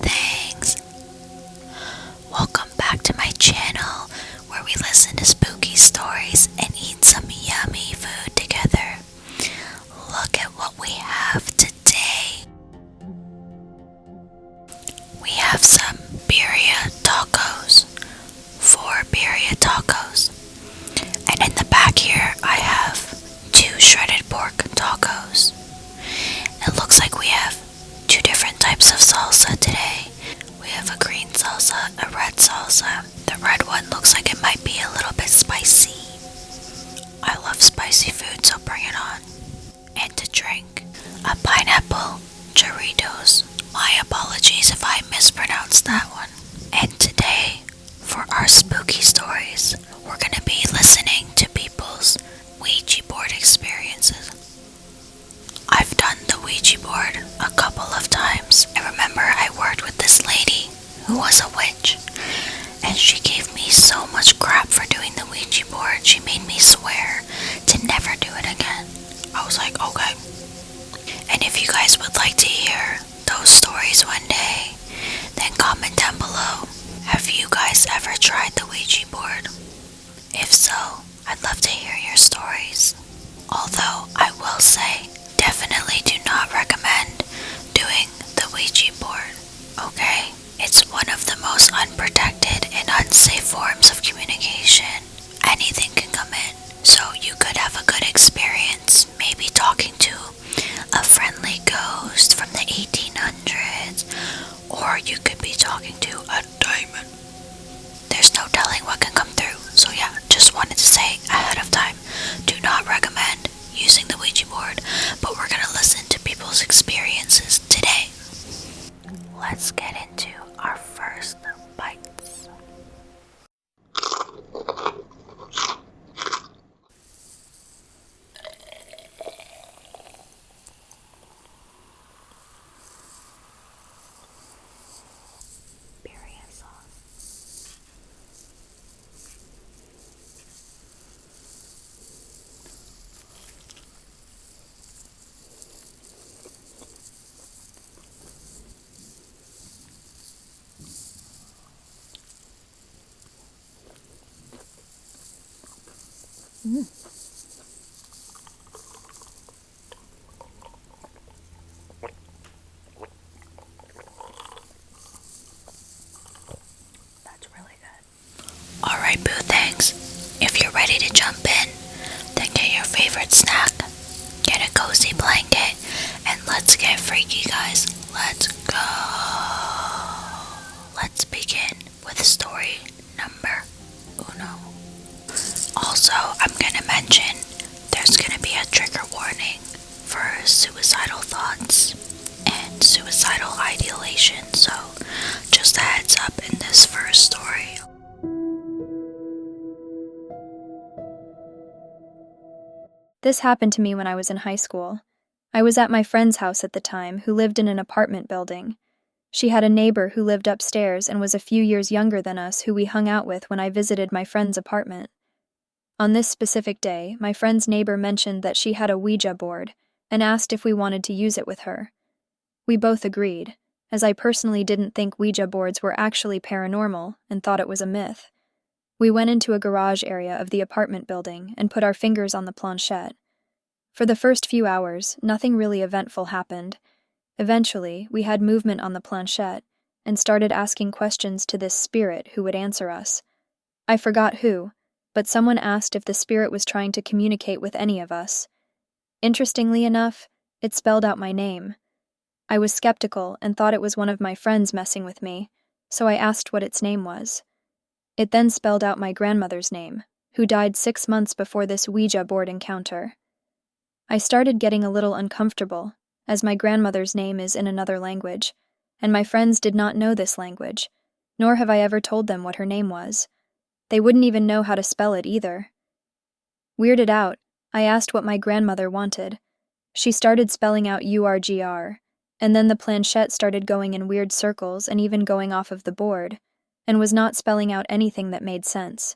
thangs. Welcome back to my channel where we listen to spooky stories and eat some yummy food together. Look at what we have today. We have some birria tacos, 4 birria tacos, and in the back here I have 2 shredded pork tacos. It looks like we have 2 different types of salsa today. We have a green salsa, a red salsa. The red one looks like it might be a little bit spicy. I love spicy food, so bring it on. And to drink, a pineapple Doritos. My apologies if I mispronounced that one. And today, for our spooky stories, we're going to be listening to people's Ouija board experiences. I've done the Ouija board a couple of times. I remember I worked with this lady who was a witch, and she gave me so much crap for doing the Ouija board. She made me swear to never do it again. I was like, okay. And if you guys would like to hear those stories one day, then comment down below. Have you guys ever tried the Ouija board? If so, I'd love to hear your stories. Although I will say, definitely do not recommend doing the Ouija board, okay? It's one of the most unprotected and unsafe forms of communication. Anything can come in, so you could have a good experience, maybe talking to a friendly ghost from the 1800s, or you could be talking to a demon. There's no telling what can come through, so yeah, just wanted to say ahead of time, do not recommend using the Ouija board, but we're gonna listen to people's experiences today. Let's get into our first bites. Birria sauce. That's really good. Alright, boo thangs. If you're ready to jump in, then get your favorite snack, get a cozy blanket, and let's get freaky, guys. Let's go. Let's begin with story number 1. Also, I'm gonna mention there's gonna be a trigger warning for suicidal thoughts and suicidal ideation, so just a heads up in this first story. This happened to me when I was in high school. I was at my friend's house at the time, who lived in an apartment building. She had a neighbor who lived upstairs and was a few years younger than us, who we hung out with when I visited my friend's apartment. On this specific day, my friend's neighbor mentioned that she had a Ouija board and asked if we wanted to use it with her. We both agreed, as I personally didn't think Ouija boards were actually paranormal and thought it was a myth. We went into a garage area of the apartment building and put our fingers on the planchette. For the first few hours, nothing really eventful happened. Eventually, we had movement on the planchette and started asking questions to this spirit who would answer us. I forgot who, but someone asked if the spirit was trying to communicate with any of us. Interestingly enough, it spelled out my name. I was skeptical and thought it was one of my friends messing with me, so I asked what its name was. It then spelled out my grandmother's name, who died 6 months before this Ouija board encounter. I started getting a little uncomfortable, as my grandmother's name is in another language, and my friends did not know this language, nor have I ever told them what her name was. They wouldn't even know how to spell it either. Weirded out, I asked what my grandmother wanted. She started spelling out URGR, and then the planchette started going in weird circles and even going off of the board, and was not spelling out anything that made sense.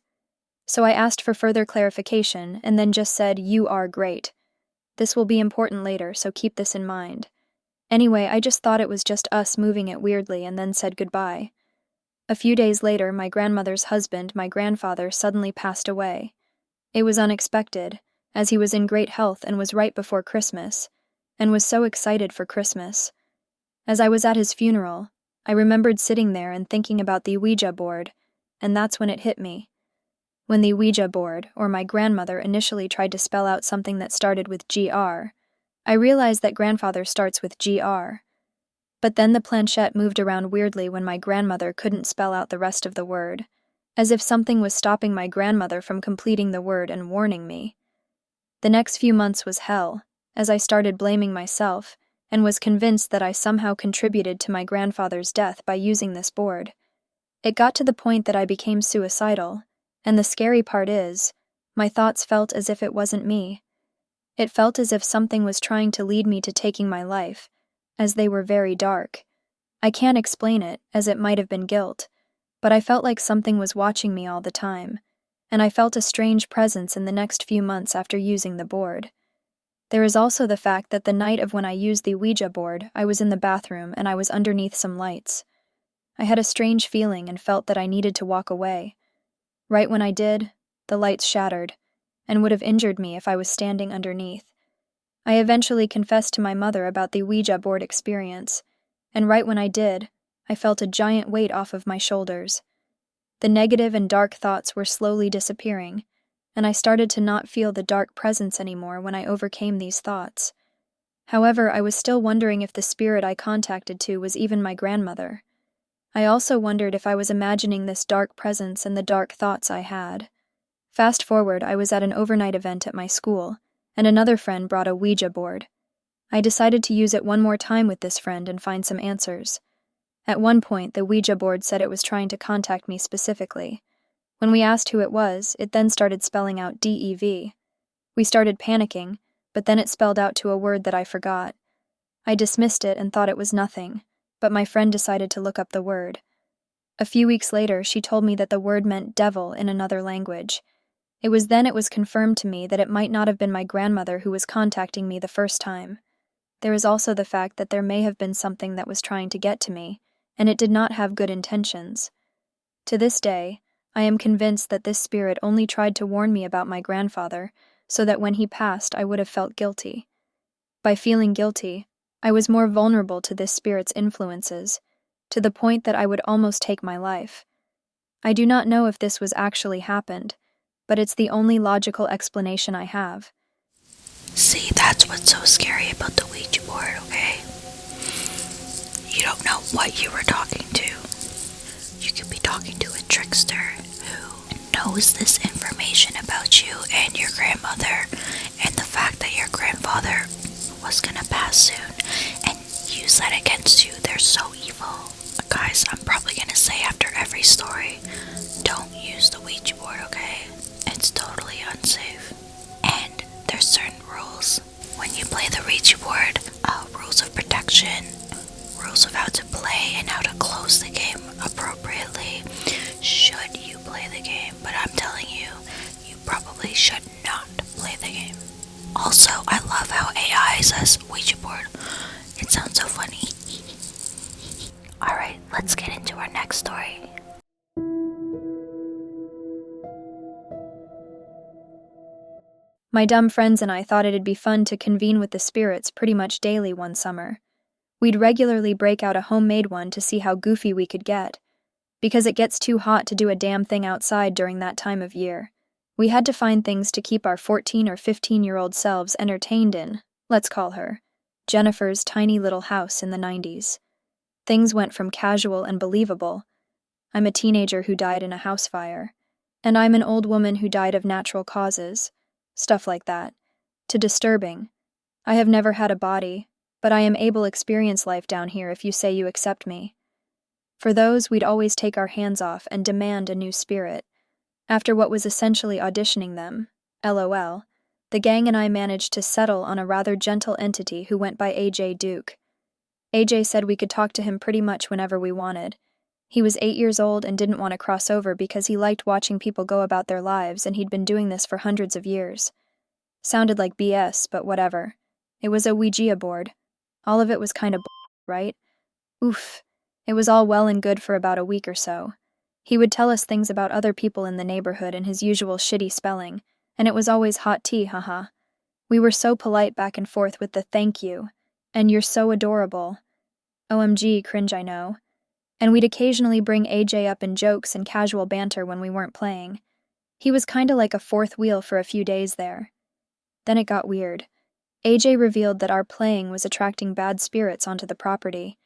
So I asked for further clarification and then just said, "You are great. This will be important later, so keep this in mind." Anyway, I just thought it was just us moving it weirdly and then said goodbye. A few days later, my grandmother's husband, my grandfather, suddenly passed away. It was unexpected, as he was in great health and was right before Christmas, and was so excited for Christmas. As I was at his funeral, I remembered sitting there and thinking about the Ouija board, and that's when it hit me. When the Ouija board, or my grandmother, initially tried to spell out something that started with GR, I realized that grandfather starts with GR. But then the planchette moved around weirdly when my grandmother couldn't spell out the rest of the word, as if something was stopping my grandmother from completing the word and warning me. The next few months was hell, as I started blaming myself, and was convinced that I somehow contributed to my grandfather's death by using this board. It got to the point that I became suicidal, and the scary part is, my thoughts felt as if it wasn't me. It felt as if something was trying to lead me to taking my life, as they were very dark. I can't explain it, as it might have been guilt, but I felt like something was watching me all the time, and I felt a strange presence in the next few months after using the board. There is also the fact that the night of when I used the Ouija board, I was in the bathroom and I was underneath some lights. I had a strange feeling and felt that I needed to walk away. Right when I did, the lights shattered, and would have injured me if I was standing underneath. I eventually confessed to my mother about the Ouija board experience, and right when I did, I felt a giant weight off of my shoulders. The negative and dark thoughts were slowly disappearing, and I started to not feel the dark presence anymore when I overcame these thoughts. However, I was still wondering if the spirit I contacted to was even my grandmother. I also wondered if I was imagining this dark presence and the dark thoughts I had. Fast forward, I was at an overnight event at my school, and another friend brought a Ouija board. I decided to use it one more time with this friend and find some answers. At one point, the Ouija board said it was trying to contact me specifically. When we asked who it was, it then started spelling out DEV. We started panicking, but then it spelled out to a word that I forgot. I dismissed it and thought it was nothing, but my friend decided to look up the word. A few weeks later, she told me that the word meant devil in another language. It was confirmed to me that it might not have been my grandmother who was contacting me the first time. There is also the fact that there may have been something that was trying to get to me, and it did not have good intentions. To this day, I am convinced that this spirit only tried to warn me about my grandfather, so that when he passed I would have felt guilty. By feeling guilty, I was more vulnerable to this spirit's influences, to the point that I would almost take my life. I do not know if this was actually happened, but it's the only logical explanation I have. See, that's what's so scary about the Ouija board, okay? You don't know what you were talking to. You could be talking to a trickster who knows this information about you and your grandmother, and the fact that your grandfather was gonna pass soon, and use that against you. They're so evil. Guys, I'm probably gonna say after every story, don't use the Ouija board, okay? It's totally unsafe. And there's certain rules when you play the Ouija board, rules of protection, rules of how to play and how to close the game appropriately, should you play the game. But I'm telling you, you probably should not play the game. Also, I love how AI says Ouija board. It sounds so funny. Alright, let's get into our next story. My dumb friends and I thought it'd be fun to convene with the spirits pretty much daily one summer. We'd regularly break out a homemade one to see how goofy we could get. Because it gets too hot to do a damn thing outside during that time of year, we had to find things to keep our 14 or 15-year-old selves entertained in, let's call her, Jennifer's tiny little house in the 90s. Things went from casual and believable. I'm a teenager who died in a house fire, and I'm an old woman who died of natural causes. Stuff like that, to disturbing. I have never had a body, but I am able to experience life down here if you say you accept me. For those, we'd always take our hands off and demand a new spirit. After what was essentially auditioning them, LOL, the gang and I managed to settle on a rather gentle entity who went by AJ Duke. AJ said we could talk to him pretty much whenever we wanted. He was 8 years old and didn't want to cross over because he liked watching people go about their lives, and he'd been doing this for hundreds of years. Sounded like BS, but whatever. It was a Ouija board. All of it was kind of right? Oof. It was all well and good for about a week or so. He would tell us things about other people in the neighborhood in his usual shitty spelling, and it was always hot tea, haha. We were so polite back and forth with the thank you, and you're so adorable. OMG, cringe, I know. And we'd occasionally bring AJ up in jokes and casual banter when we weren't playing. He was kinda like a fourth wheel for a few days there. Then it got weird. AJ revealed that our playing was attracting bad spirits onto the property.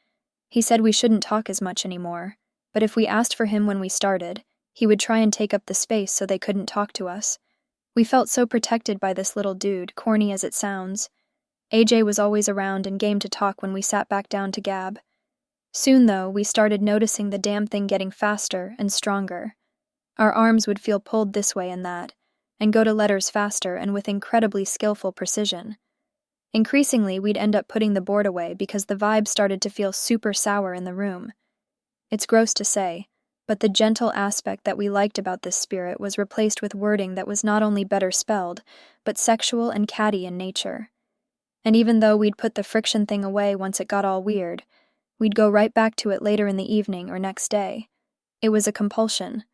He said we shouldn't talk as much anymore, but if we asked for him when we started, he would try and take up the space so they couldn't talk to us. We felt so protected by this little dude, corny as it sounds. AJ was always around and game to talk when we sat back down to gab. Soon, though, we started noticing the damn thing getting faster and stronger. Our arms would feel pulled this way and that, and go to letters faster and with incredibly skillful precision. Increasingly, we'd end up putting the board away because the vibe started to feel super sour in the room. It's gross to say, but the gentle aspect that we liked about this spirit was replaced with wording that was not only better spelled, but sexual and catty in nature. And even though we'd put the friction thing away once it got all weird, we'd go right back to it later in the evening or next day. It was a compulsion.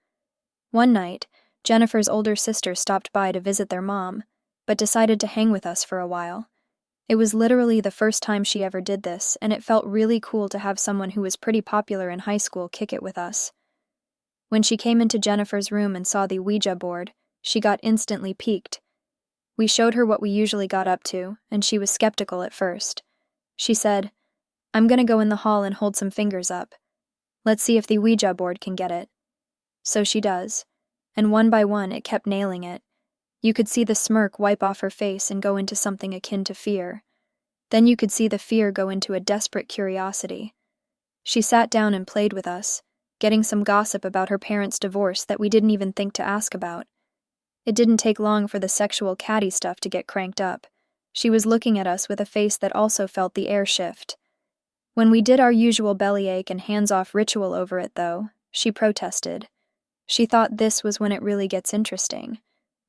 One night, Jennifer's older sister stopped by to visit their mom, but decided to hang with us for a while. It was literally the first time she ever did this, and it felt really cool to have someone who was pretty popular in high school kick it with us. When she came into Jennifer's room and saw the Ouija board, she got instantly piqued. We showed her what we usually got up to, and she was skeptical at first. She said, "I'm gonna go in the hall and hold some fingers up. Let's see if the Ouija board can get it." So she does, and one by one it kept nailing it. You could see the smirk wipe off her face and go into something akin to fear. Then you could see the fear go into a desperate curiosity. She sat down and played with us, getting some gossip about her parents' divorce that we didn't even think to ask about. It didn't take long for the sexual catty stuff to get cranked up. She was looking at us with a face that also felt the air shift. When we did our usual bellyache and hands-off ritual over it, though, she protested. She thought this was when it really gets interesting.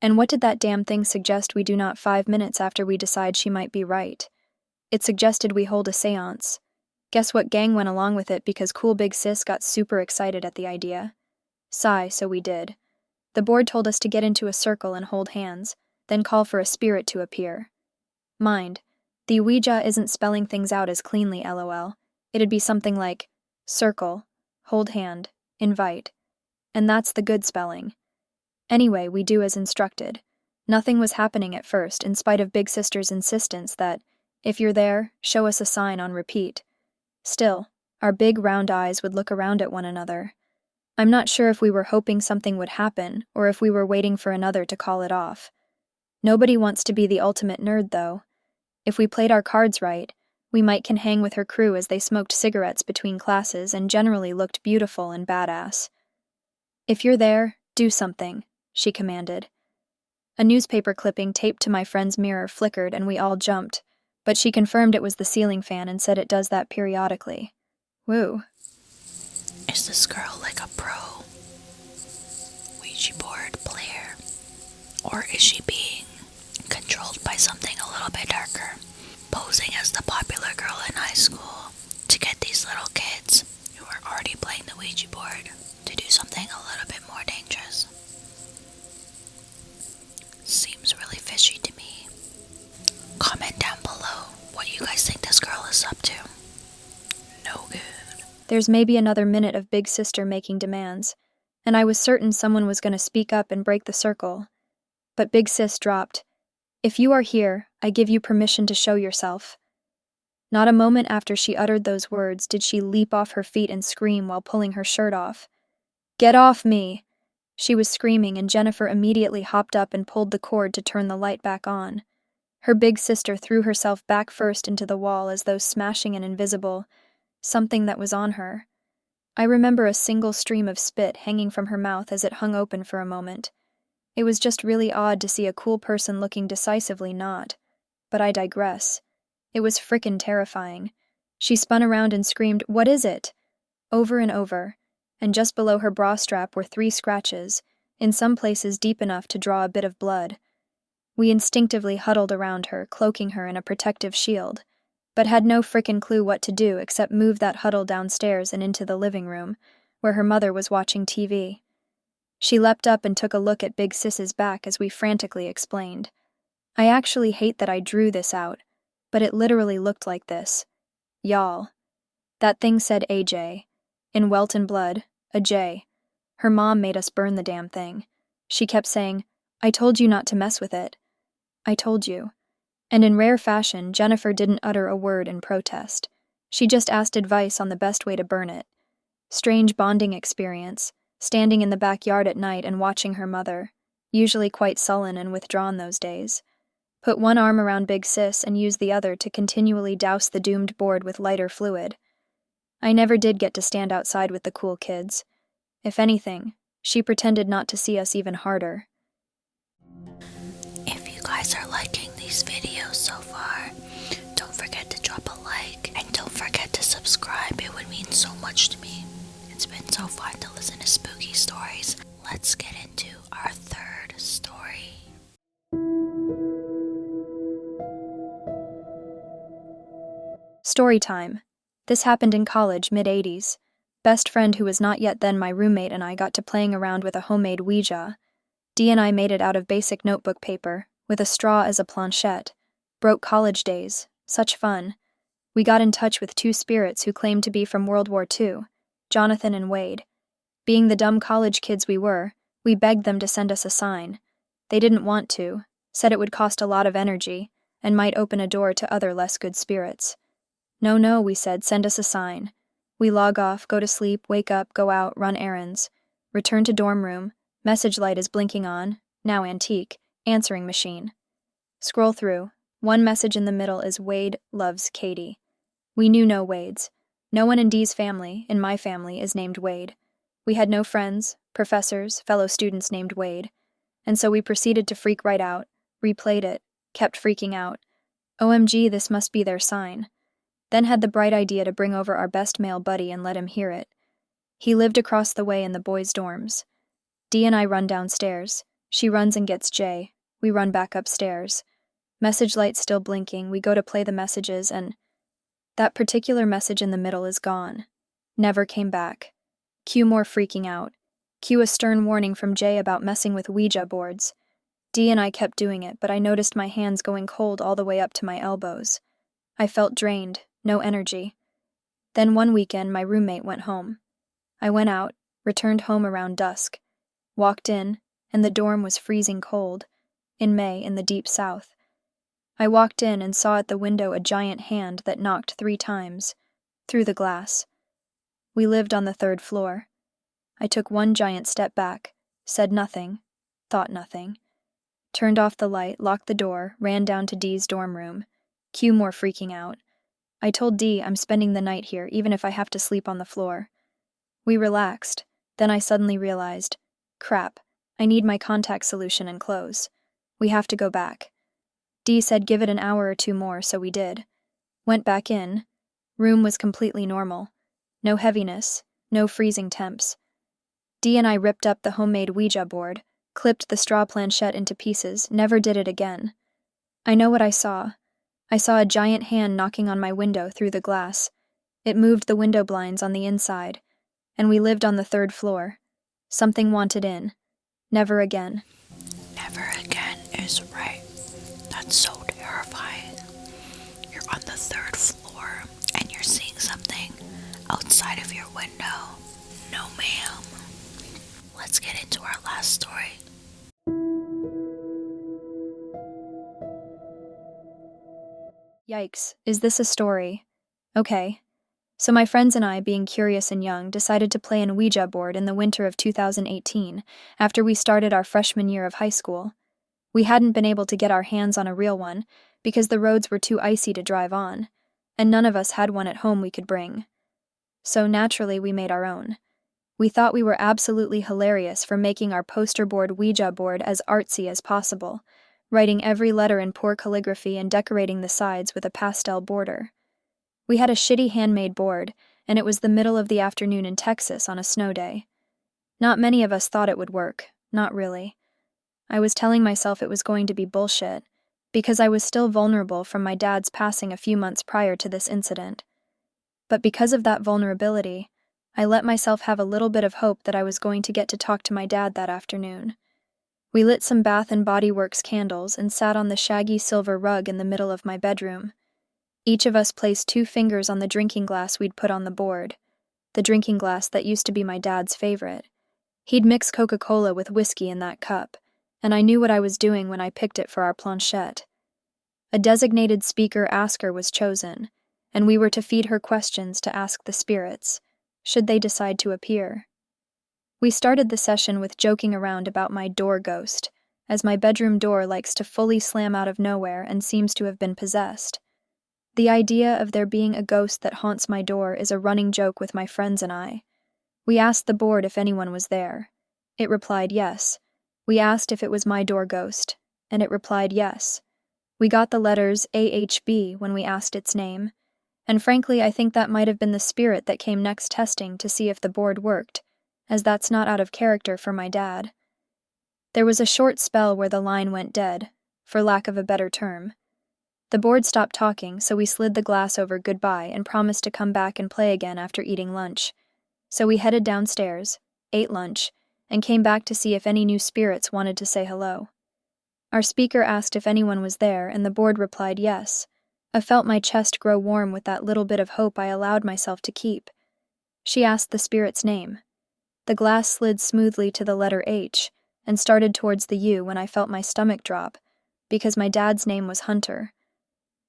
And what did that damn thing suggest we do not 5 minutes after we decide she might be right? It suggested we hold a seance. Guess what gang went along with it because cool big sis got super excited at the idea. Sigh, so we did. The board told us to get into a circle and hold hands, then call for a spirit to appear. Mind, the Ouija isn't spelling things out as cleanly, lol. It'd be something like circle, hold hand, invite. And that's the good spelling. Anyway, we do as instructed. Nothing was happening at first, in spite of Big Sister's insistence that, if you're there, show us a sign on repeat. Still, our big round eyes would look around at one another. I'm not sure if we were hoping something would happen, or if we were waiting for another to call it off. Nobody wants to be the ultimate nerd, though. If we played our cards right, we might can hang with her crew as they smoked cigarettes between classes and generally looked beautiful and badass. If you're there, do something, she commanded. A newspaper clipping taped to my friend's mirror flickered and we all jumped, but she confirmed it was the ceiling fan and said it does that periodically. Woo. Is this girl like a pro Ouija board player? Or is she being controlled by something a little bit darker, posing as the popular girl in high school to get these little kids who are already playing the Ouija board to do something a little bit more dangerous? Seems really fishy to me. Comment down below what you guys think this girl is up to. No good. There's maybe another minute of Big Sister making demands, and I was certain someone was going to speak up and break the circle. But Big Sis dropped. "If you are here, I give you permission to show yourself." Not a moment after she uttered those words did she leap off her feet and scream while pulling her shirt off. "Get off me!" She was screaming, and Jennifer immediately hopped up and pulled the cord to turn the light back on. Her big sister threw herself back first into the wall as though smashing an invisible something that was on her. I remember a single stream of spit hanging from her mouth as it hung open for a moment. It was just really odd to see a cool person looking decisively not. But I digress. It was frickin' terrifying. She spun around and screamed, "What is it?" over and over, and just below her bra strap were 3 scratches, in some places deep enough to draw a bit of blood. We instinctively huddled around her, cloaking her in a protective shield. but had no frickin' clue what to do except move that huddle downstairs and into the living room, where her mother was watching TV. She leapt up and took a look at Big Sis's back as we frantically explained. I actually hate that I drew this out, but it literally looked like this. Y'all. That thing said AJ. In Welton blood, a J. Her mom made us burn the damn thing. She kept saying, "I told you not to mess with it." I told you. And in rare fashion, Jennifer didn't utter a word in protest. She just asked advice on the best way to burn it. Strange bonding experience, standing in the backyard at night and watching her mother, usually quite sullen and withdrawn those days, put one arm around Big Sis and use the other to continually douse the doomed board with lighter fluid. I never did get to stand outside with the cool kids. If anything, she pretended not to see us even harder. If you guys are liking these videos so far, don't forget to drop a like and don't forget to subscribe. It would mean so much to me. It's been so fun to listen to spooky stories. Let's get into our third story. Story time. This happened in college, mid-80s. Best friend who was not yet then my roommate and I got to playing around with a homemade Ouija. Dee and I made it out of basic notebook paper, with a straw as a planchette. Broke college days. Such fun. We got in touch with two spirits who claimed to be from World War II, Jonathan and Wade. Being the dumb college kids we were, we begged them to send us a sign. They didn't want to, said it would cost a lot of energy, and might open a door to other less good spirits. No, we said, send us a sign. We log off, go to sleep, wake up, go out, run errands. Return to dorm room, message light is blinking on, now antique, answering machine. Scroll through. One message in the middle is Wade loves Katie. We knew no Wades. No one in Dee's family, in my family, is named Wade. We had no friends, professors, fellow students named Wade. And so we proceeded to freak right out, replayed it, kept freaking out. OMG, this must be their sign. Then had the bright idea to bring over our best male buddy and let him hear it. He lived across the way in the boys' dorms. Dee and I run downstairs. She runs and gets Jay. We run back upstairs. Message light still blinking, we go to play the messages and that particular message in the middle is gone. Never came back. Cue more freaking out. Cue a stern warning from Jay about messing with Ouija boards. Dee and I kept doing it, but I noticed my hands going cold all the way up to my elbows. I felt drained, no energy. Then one weekend, my roommate went home. I went out, returned home around dusk, walked in, and the dorm was freezing cold, in May in the deep south. I walked in and saw at the window a giant hand that knocked 3 times, through the glass. We lived on the 3rd floor. I took one giant step back, said nothing, thought nothing, turned off the light, locked the door, ran down to Dee's dorm room. Cue more freaking out. I told Dee I'm spending the night here, even if I have to sleep on the floor. We relaxed. Then I suddenly realized, crap, I need my contact solution and clothes. We have to go back. Dee said give it an hour or 2 more, so we did. Went back in. Room was completely normal. No heaviness, no freezing temps. Dee and I ripped up the homemade Ouija board, clipped the straw planchette into pieces, never did it again. I know what I saw. I saw a giant hand knocking on my window through the glass. It moved the window blinds on the inside, and we lived on the 3rd floor. Something wanted in. Never again. Never again is right. That's so terrifying. You're on the 3rd floor and you're seeing something outside of your window. No, ma'am. Let's get into our last story. Yikes, is this a story? Okay. So my friends and I, being curious and young, decided to play an Ouija board in the winter of 2018, after we started our freshman year of high school. We hadn't been able to get our hands on a real one, because the roads were too icy to drive on, and none of us had one at home we could bring. So naturally we made our own. We thought we were absolutely hilarious for making our poster board Ouija board as artsy as possible, writing every letter in poor calligraphy and decorating the sides with a pastel border. We had a shitty handmade board, and it was the middle of the afternoon in Texas on a snow day. Not many of us thought it would work, not really. I was telling myself it was going to be bullshit, because I was still vulnerable from my dad's passing a few months prior to this incident. But because of that vulnerability, I let myself have a little bit of hope that I was going to get to talk to my dad that afternoon. We lit some Bath and Body Works candles and sat on the shaggy silver rug in the middle of my bedroom. Each of us placed 2 fingers on the drinking glass we'd put on the board, the drinking glass that used to be my dad's favorite. He'd mix Coca-Cola with whiskey in that cup, and I knew what I was doing when I picked it for our planchette. A designated speaker-asker was chosen, and we were to feed her questions to ask the spirits, should they decide to appear. We started the session with joking around about my door ghost, as my bedroom door likes to fully slam out of nowhere and seems to have been possessed. The idea of there being a ghost that haunts my door is a running joke with my friends and I. We asked the board if anyone was there. It replied yes. We asked if it was my door ghost, and it replied yes. We got the letters AHB when we asked its name, and frankly I think that might have been the spirit that came next testing to see if the board worked, as that's not out of character for my dad. There was a short spell where the line went dead, for lack of a better term. The board stopped talking, so we slid the glass over goodbye and promised to come back and play again after eating lunch. So we headed downstairs, ate lunch, and came back to see if any new spirits wanted to say hello. Our speaker asked if anyone was there, and the board replied yes. I felt my chest grow warm with that little bit of hope I allowed myself to keep. She asked the spirit's name. The glass slid smoothly to the letter H and started towards the U when I felt my stomach drop, because my dad's name was Hunter.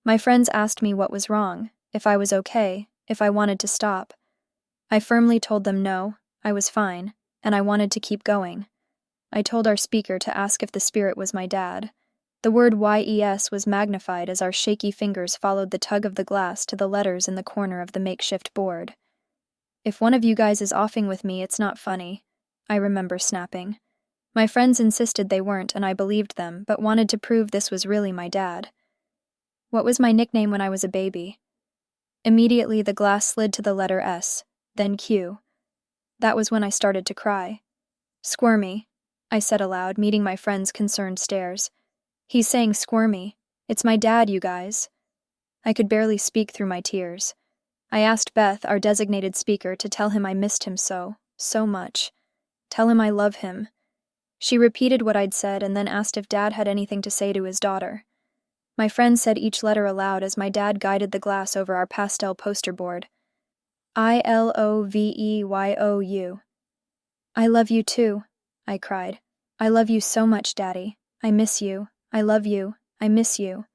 My friends asked me what was wrong, if I was okay, if I wanted to stop. I firmly told them no, I was fine, and I wanted to keep going. I told our speaker to ask if the spirit was my dad. The word YES was magnified as our shaky fingers followed the tug of the glass to the letters in the corner of the makeshift board. If one of you guys is offing with me, it's not funny, I remember snapping. My friends insisted they weren't, and I believed them, but wanted to prove this was really my dad. What was my nickname when I was a baby? Immediately the glass slid to the letter S, then Q. That was when I started to cry. Squirmy, I said aloud, meeting my friend's concerned stares. He's saying squirmy. It's my dad, you guys. I could barely speak through my tears. I asked Beth, our designated speaker, to tell him I missed him so much. Tell him I love him. She repeated what I'd said and then asked if Dad had anything to say to his daughter. My friend said each letter aloud as my dad guided the glass over our pastel poster board. ILOVEYOU. I love you too, I cried. I love you so much, Daddy. I miss you. I love you. I miss you.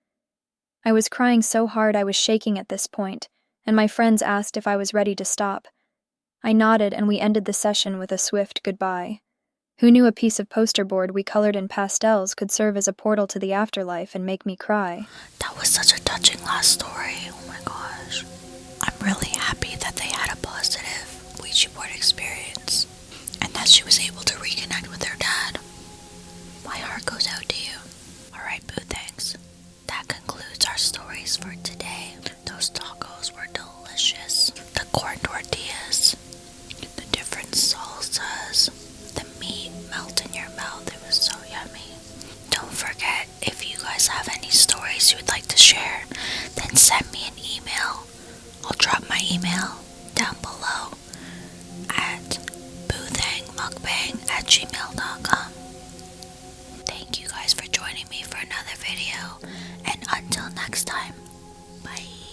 I was crying so hard I was shaking at this point, and my friends asked if I was ready to stop. I nodded and we ended the session with a swift goodbye. Who knew a piece of poster board we colored in pastels could serve as a portal to the afterlife and make me cry? That was such a touching last story. Oh my gosh. I'm really happy that they had a positive Ouija board experience and that she was able to reconnect with her dad. My heart goes out to you. Alright, boo, thanks. That concludes our stories for today. Those tacos were delicious. The corn tortillas, the different salsas, the meat melt in your mouth. It was so yummy. Don't forget, if you guys have any stories you would like to share, then send me an email. I'll drop my email down below at boothangmukbang@gmail.com. Thank you guys for joining me for another video, and until next time, bye.